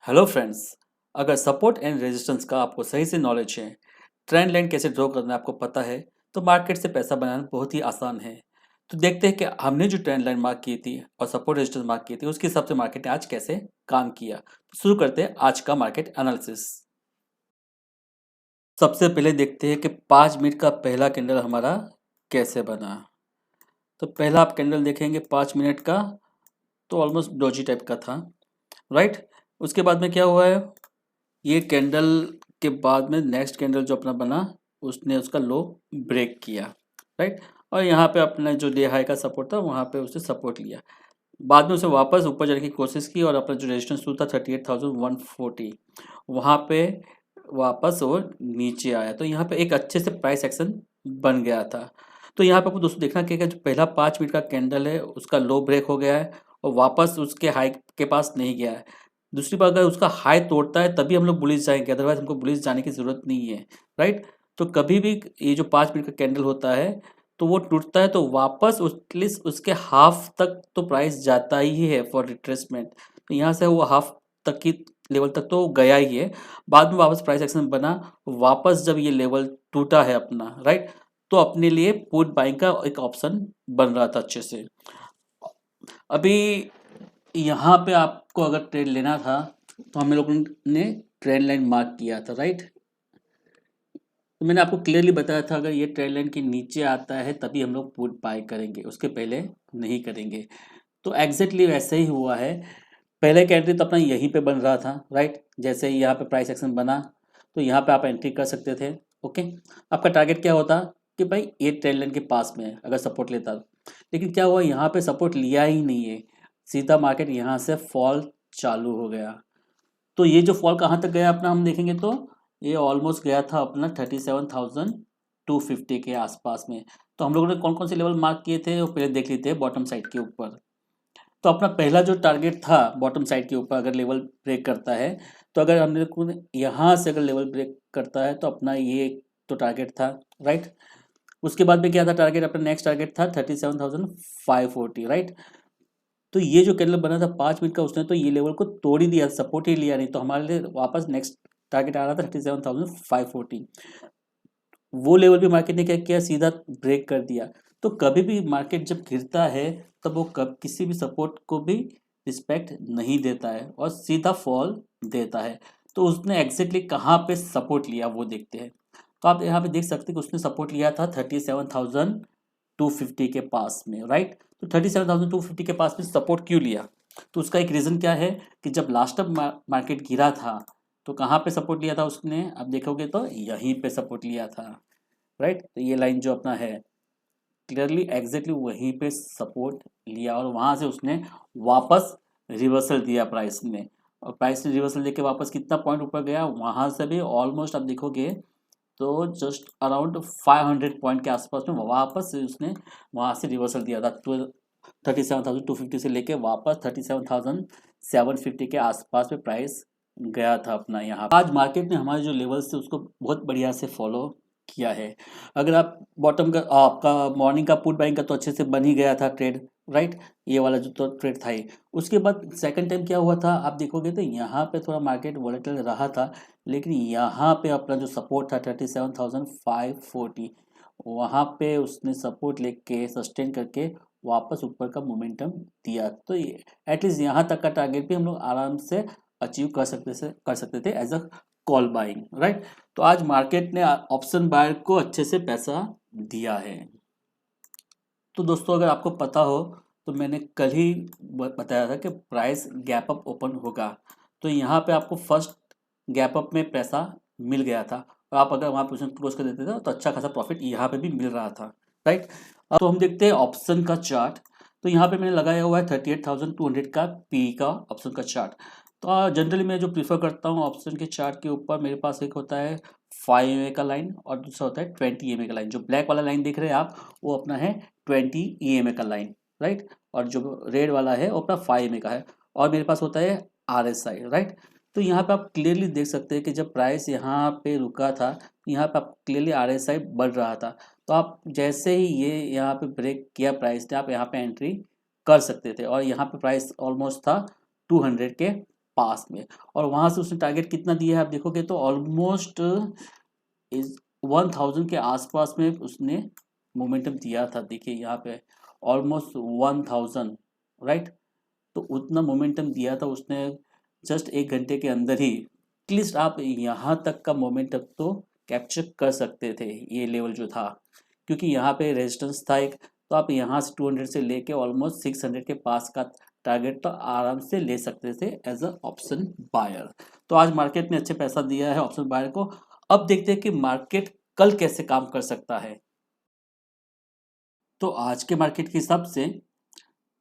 Hello friends. अगर support and resistance का आपको सही से नॉलेज है, ट्रेंड लाइन कैसे ड्रॉ करना है आपको पता है, तो मार्केट से पैसा बनाना बहुत ही आसान है। तो देखते हैं कि हमने जो ट्रेंड लाइन मार्क की थी और सपोर्ट रेजिस्टेंस मार्क की थी उसके हिसाब से मार्केट ने आज कैसे काम किया। तो शुरू करते हैं आज का मार्केट एनालिसिस। सबसे पहले देखते हैं कि 5 मिनट का पहला कैंडल हमारा कैसे बना। तो पहला आप कैंडल देखेंगे 5 मिनट का, तो ऑलमोस्ट डोजी टाइप का था, राइट। उसके बाद में क्या हुआ है, ये कैंडल के बाद में नेक्स्ट कैंडल जो अपना बना उसने उसका लो ब्रेक किया, राइट। और यहाँ पे अपना जो डे हाई का सपोर्ट था वहाँ पे उसने सपोर्ट लिया। बाद में उसे वापस ऊपर जाने की कोशिश की और अपना जो रेजिस्टेंस था 38,140 वहाँ पे वापस वो नीचे आया। तो यहाँ पे एक अच्छे से प्राइस एक्शन बन गया था। तो यहाँ पे आपको दोस्तों देखना कि जो पहला 5 मिनट का कैंडल है उसका लो ब्रेक हो गया है और वापस उसके हाई के पास नहीं गया है। दूसरी बात, अगर उसका हाई तोड़ता है तभी हम लोग बुलिश जाएंगे, अदरवाइज हमको बुलिश जाने की ज़रूरत नहीं है, राइट। तो कभी भी ये जो 5 मिनट का कैंडल होता है तो वो टूटता है तो वापस एटलीस्ट उसके हाफ तक तो प्राइस जाता ही है फॉर रिट्रेसमेंट। तो यहाँ से वो हाफ तक की लेवल तक तो गया ही है। बाद में वापस प्राइस एक्शन बना, वापस जब ये लेवल टूटा है अपना, राइट, तो अपने लिए पुट बाइंग का एक ऑप्शन बन रहा था अच्छे से। अभी यहाँ पे आपको अगर ट्रेड लेना था तो हम लोगों ने ट्रेंड लाइन मार्क किया था, राइट। तो मैंने आपको क्लियरली बताया था अगर ये ट्रेंड लाइन के नीचे आता है तभी हम लोग पुट बाय करेंगे, उसके पहले नहीं करेंगे। तो एग्जैक्टली वैसे ही हुआ है। पहले का एंट्री तो अपना यहीं पे बन रहा था, राइट। जैसे ही यहाँ पे प्राइस एक्शन बना तो यहाँ पे आप एंट्री कर सकते थे, ओके। आपका टारगेट क्या होता कि भाई ये ट्रेंड लाइन के पास में है अगर सपोर्ट लेता। लेकिन क्या हुआ, यहाँ पे सपोर्ट लिया ही नहीं है, सीधा मार्केट यहाँ से फॉल चालू हो गया। तो ये जो फॉल कहाँ तक गया अपना हम देखेंगे तो ये ऑलमोस्ट गया था अपना 37,250 के आसपास में। तो हम लोगों ने कौन कौन से लेवल मार्क किए थे वो पहले देख लेते हैं बॉटम साइड के ऊपर। तो अपना पहला जो टारगेट था बॉटम साइड के ऊपर अगर लेवल ब्रेक करता है, तो अगर हमने को यहाँ से अगर लेवल ब्रेक करता है तो अपना ये तो टारगेट था, राइट। उसके बाद में क्या था टारगेट, अपना नेक्स्ट टारगेट था 37,540, राइट। तो ये जो कैंडल बना था 5 मिनट का उसने तो ये लेवल को तोड़ ही दिया, सपोर्ट ही लिया नहीं, तो हमारे लिए वापस नेक्स्ट टारगेट आ रहा था 37,540। वो लेवल भी मार्केट ने क्या किया, सीधा ब्रेक कर दिया। तो कभी भी मार्केट जब गिरता है तब वो कब किसी भी सपोर्ट को भी रिस्पेक्ट नहीं देता है और सीधा फॉल देता है। तो उसने एग्जैक्टली कहाँ पे सपोर्ट लिया वो देखते हैं। तो आप यहाँ पे देख सकते हैं कि उसने सपोर्ट लिया था 37,250 के पास में, राइट। तो 37,250 के पास में सपोर्ट क्यों लिया, तो उसका एक रीज़न क्या है कि जब लास्ट टाइम मार्केट गिरा था तो कहाँ पे सपोर्ट लिया था उसने, आप देखोगे तो यहीं पे सपोर्ट लिया था, राइट। तो ये लाइन जो अपना है क्लियरली एग्जैक्टली वहीं पे सपोर्ट लिया और वहाँ से उसने वापस रिवर्सल दिया प्राइस ने। और प्राइस ने रिवर्सल देके वापस कितना पॉइंट ऊपर गया, वहाँ से भी ऑलमोस्ट आप देखोगे तो जस्ट अराउंड 500 पॉइंट के आसपास में वापस से उसने वहाँ से रिवर्सल दिया था। 37,250 से लेके वापस 37,750 के आसपास में प्राइस गया था अपना। यहाँ आज मार्केट ने हमारे जो लेवल्स थे उसको बहुत बढ़िया से फॉलो किया है। अगर आप बॉटम का आपका मॉर्निंग का पुट बाइंग का तो अच्छे से बन ही गया था ट्रेड, राइट। ये वाला जो तो ट्रेड था ही। उसके बाद सेकंड टाइम क्या हुआ था आप देखोगे तो यहाँ पे थोड़ा मार्केट वॉलेटाइल रहा था, लेकिन यहाँ पे अपना जो सपोर्ट था 37,540 वहाँ पे उसने सपोर्ट लेके सस्टेन करके वापस ऊपर का मोमेंटम दिया। तो ये एटलीस्ट यहाँ तक का टारगेट भी हम लोग आराम से अचीव कर सकते थे as a call buying, right. तो आज मार्केट ने ऑप्शन बायर को अच्छे से पैसा दिया है। तो दोस्तों अगर आपको पता हो तो मैंने कल ही बताया था कि प्राइस गैप अप ओपन होगा। तो यहाँ पे आपको फर्स्ट गैप अप में पैसा मिल गया था और आप अगर वहाँ पोजीशन क्लोज कर देते थे तो अच्छा खासा प्रॉफिट यहाँ पे भी मिल रहा था, राइट। अब तो हम देखते हैं ऑप्शन का चार्ट। तो यहाँ पे मैंने लगाया हुआ है 38,200 का पी का ऑप्शन का चार्ट। तो जनरली मैं जो प्रीफर करता हूँ ऑप्शन के चार्ट के ऊपर मेरे पास एक होता है 5 EMA का लाइन और दूसरा होता है 20 EMA का लाइन। जो ब्लैक वाला लाइन दिख रहे हैं आप वो अपना है 20 EMA का लाइन, राइट। और जो रेड वाला है वो अपना 5 EMA का है और मेरे पास होता है RSI, राइट। तो यहाँ पे आप क्लियरली देख सकते हैं कि जब प्राइस यहाँ पे रुका था यहाँ पे आप क्लियरली RSI बढ़ रहा था। तो आप जैसे ही ये यहाँ पे ब्रेक किया प्राइस ने आप यहाँ पे एंट्री कर सकते थे और यहाँ पे प्राइस ऑलमोस्ट था 200 के पास में, और वहां से उसने टारगेट कितना दिया है आप देखोगे तो ऑलमोस्ट इज 1000 के आसपास में उसने मोमेंटम दिया था। देखिए यहाँ पे ऑलमोस्ट 1000, राइट। तो उतना मोमेंटम दिया था उसने जस्ट 1 घंटे के अंदर ही। एटलीस्ट आप यहाँ तक का मोमेंटम तो कैप्चर कर सकते थे, ये लेवल जो था, क्योंकि यहाँ पे रेजिस्टेंस था एक। तो आप यहाँ से 200 से लेके ऑलमोस्ट 600 के पास का टारगेट तो आराम से ले सकते थे एज अ ऑप्शन बायर। तो आज मार्केट ने अच्छे पैसा दिया है ऑप्शन बायर को। अब देखते हैं कि मार्केट कल कैसे काम कर सकता है। तो आज के मार्केट के हिसाब से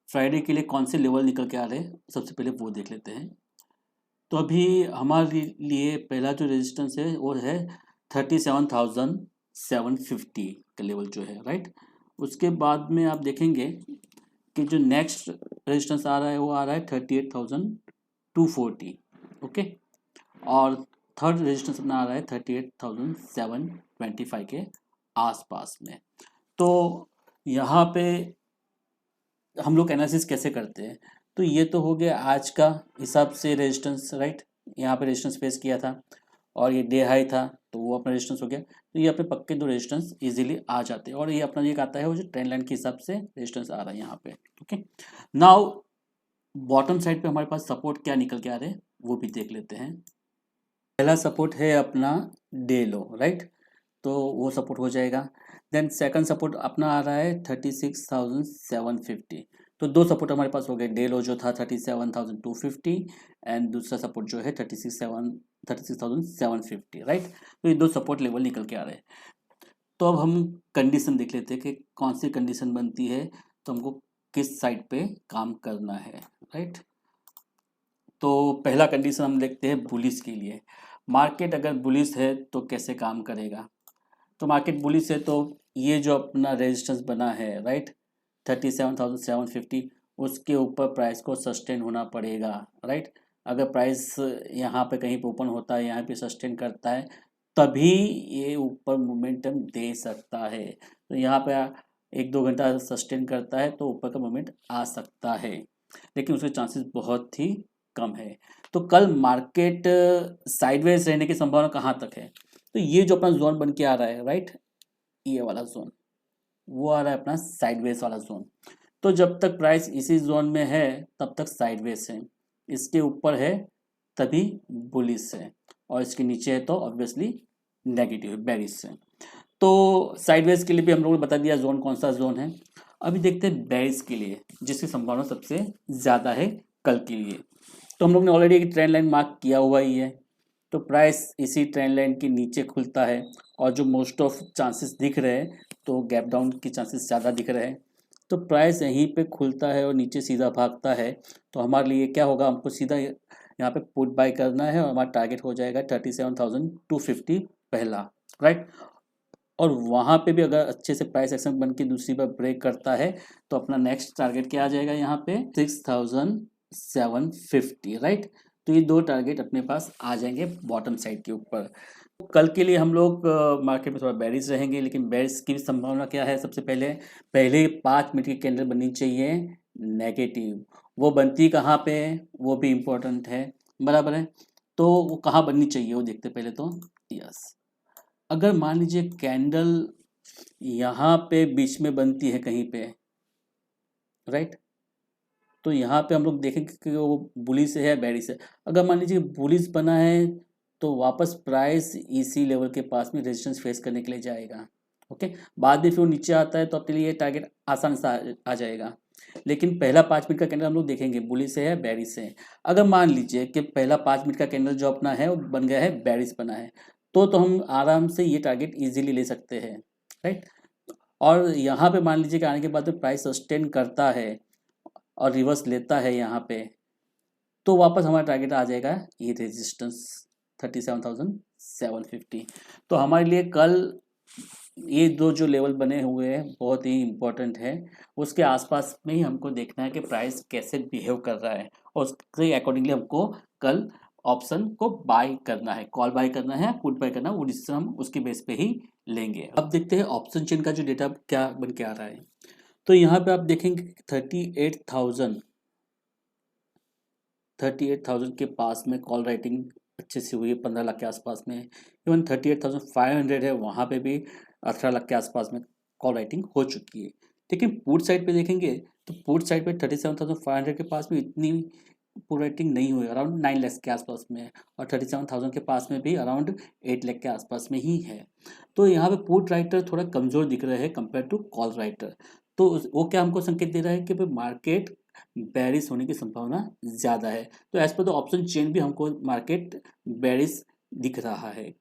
फ्राइडे के लिए कौन से लेवल निकल के आ रहे हैं, सबसे पहले वो देख लेते हैं। तो अभी हमारे लिए पहला जो रेजिस्टेंस है वो है 37,750 का लेवल जो है, राइट। उसके बाद में आप देखेंगे कि जो नेक्स्ट रेजिस्टेंस आ रहा है वो आ रहा है 38,240, ओके। और थर्ड रेजिस्टेंस अपना आ रहा है 38,725 के आसपास में। तो यहाँ पे हम लोग एनालिसिस कैसे करते हैं, तो ये तो हो गया आज का हिसाब से रेजिस्टेंस, राइट। यहाँ पे रेजिस्टेंस फेस किया था और ये डे हाई था, तो वो अपना रेजिस्टेंस हो गया। तो ये अपने पक्के दो रेजिस्टेंस इजीली आ जाते हैं, और ये अपना ये आता है वो जो ट्रेंड लाइन के हिसाब से रेजिस्टेंस आ रहा है यहाँ पे, ओके। नाउ बॉटम साइड पे हमारे पास सपोर्ट क्या निकल के आ रहे हैं वो भी देख लेते हैं। पहला सपोर्ट है अपना डे लो, राइट, तो वो सपोर्ट हो जाएगा। देन सेकंड सपोर्ट अपना आ रहा है 36,750। तो दो सपोर्ट हमारे पास हो गए, डे लो जो था 37,250 एंड दूसरा सपोर्ट जो है 36,750, राइट। तो ये दो सपोर्ट लेवल निकल के आ रहे हैं। तो अब हम कंडीशन देख लेते हैं कि कौन सी कंडीशन बनती है तो हमको किस साइड पे काम करना है, राइट। तो पहला कंडीशन हम देखते हैं बुलिश के लिए। मार्केट अगर बुलिश है तो कैसे काम करेगा, तो मार्केट बुलिश है तो ये जो अपना रेजिस्टेंस बना है, राइट, 37,750, उसके ऊपर प्राइस को सस्टेन होना पड़ेगा, राइट। अगर प्राइस यहाँ पे कहीं पे ओपन होता है, यहाँ पे सस्टेन करता है, तभी ये ऊपर मोमेंटम दे सकता है। तो यहाँ पे 1-2 घंटा सस्टेन करता है तो ऊपर का मोमेंट आ सकता है, लेकिन उसके चांसेस बहुत ही कम है। तो कल मार्केट साइडवेज रहने की संभावना कहाँ तक है, तो ये जो अपना जोन बन के आ रहा है, राइट, ये वाला जोन वो आ रहा है अपना साइडवेज वाला जोन। तो जब तक प्राइस इसी जोन में है तब तक साइडवेज है, इसके ऊपर है तभी बुलिश है, और इसके नीचे है तो ऑब्वियसली नेगेटिव है, बेरिश है। तो साइडवेज के लिए भी हम लोगों ने बता दिया जोन कौन सा जोन है। अभी देखते हैं बेरिश के लिए, जिसकी संभावना सबसे ज़्यादा है कल के लिए। तो हम लोग ने ऑलरेडी एक ट्रेंड लाइन मार्क किया हुआ ही है, तो प्राइस इसी ट्रेंड लाइन के नीचे खुलता है, और जो मोस्ट ऑफ चांसेस दिख रहे हैं तो गैप डाउन की चांसेस ज़्यादा दिख रहे हैं। तो प्राइस यहीं पे खुलता है और नीचे सीधा भागता है, तो हमारे लिए क्या होगा, हमको सीधा यहाँ पे पुट बाय करना है, और हमारा टारगेट हो जाएगा 37,250 पहला, राइट। और वहाँ पे भी अगर अच्छे से प्राइस एक्शन बन के दूसरी बार ब्रेक करता है तो अपना नेक्स्ट टारगेट क्या आ जाएगा यहाँ पे 6,750, राइट। तो ये दो टारगेट अपने पास आ जाएंगे बॉटम साइड के ऊपर। कल के लिए हम लोग मार्केट में थोड़ा बेरिश रहेंगे, लेकिन बेरिश की संभावना क्या है, सबसे पहले पहले 5 मिनट की कैंडल बननी चाहिए नेगेटिव। वो बनती कहाँ पे है वो भी इम्पोर्टेंट है, बराबर है। तो वो कहाँ बननी चाहिए वो देखते पहले तो। यस, अगर मान लीजिए कैंडल यहाँ पे बीच में बनती है कहीं पे, राइट, तो यहाँ पे हम लोग देखेंगे कि वो बुलिश है या बेरिश है। अगर मान लीजिए बुलिश बना है तो वापस प्राइस इसी लेवल के पास में रेजिस्टेंस फेस करने के लिए जाएगा, ओके। बाद में फिर वो नीचे आता है तो आपके लिए टारगेट आसान से आ जाएगा। लेकिन पहला 5 मिनट का कैंडल हम लोग देखेंगे बुलिश है या बेरिश है। अगर मान लीजिए कि पहला 5 मिनट का कैंडल जो अपना है वो बन गया है बेरिश बना है, तो हम आराम से ये टारगेट इजीली ले सकते हैं, राइट। और यहाँ पे मान लीजिए कि आने के बाद में प्राइस सस्टेन करता है और रिवर्स लेता है यहाँ पे, तो वापस हमारा टारगेट आ जाएगा ये रेजिस्टेंस 37,750। तो हमारे लिए कल ये दो जो लेवल बने हुए हैं बहुत ही इम्पोर्टेंट है। उसके आसपास में ही हमको देखना है कि प्राइस कैसे बिहेव कर रहा है, और उसके अकॉर्डिंगली हमको कल ऑप्शन को बाय करना है, कॉल बाय करना है, पुट बाय करना है, वो डिसीजन हम उसके बेस पे ही लेंगे। अब देखते हैं ऑप्शन चेन का जो डेटा क्या बन के आ रहा है। तो यहाँ पे आप देखेंगे 38,000 38,000 के पास में कॉल राइटिंग अच्छे से हुई है, 15 लाख के आसपास में। इवन 38,500 है, वहाँ पे भी 18 लाख के आसपास में कॉल राइटिंग हो चुकी है। लेकिन पुट साइड पे देखेंगे तो पुट साइड पे 37,500 के पास में इतनी पुट राइटिंग नहीं हुई, अराउंड 9 लाख के आसपास में है, और 37,000 के पास में भी अराउंड 8 लाख के आसपास में ही है। तो यहाँ पे पुट राइटर थोड़ा कमज़ोर दिख रहे हैं कंपेयर टू कॉल राइटर। तो वो क्या हमको संकेत दे रहा है कि भाई मार्केट बेरिश होने की संभावना ज़्यादा है। तो as per the option chain भी हमको मार्केट बेरिश दिख रहा है।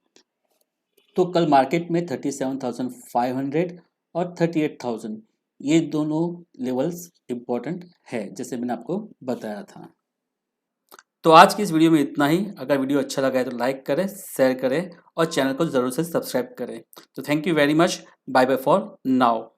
तो कल मार्केट में 37,500 और 38,000 ये दोनों लेवल्स इम्पोर्टेंट है, जैसे मैंने आपको बताया था। तो आज की इस वीडियो में इतना ही। अगर वीडियो अच्छा लगा है तो लाइक करें, शेयर करें और चैनल को ज़रूर से सब्सक्राइब करें। तो thank you very much. Bye bye for now.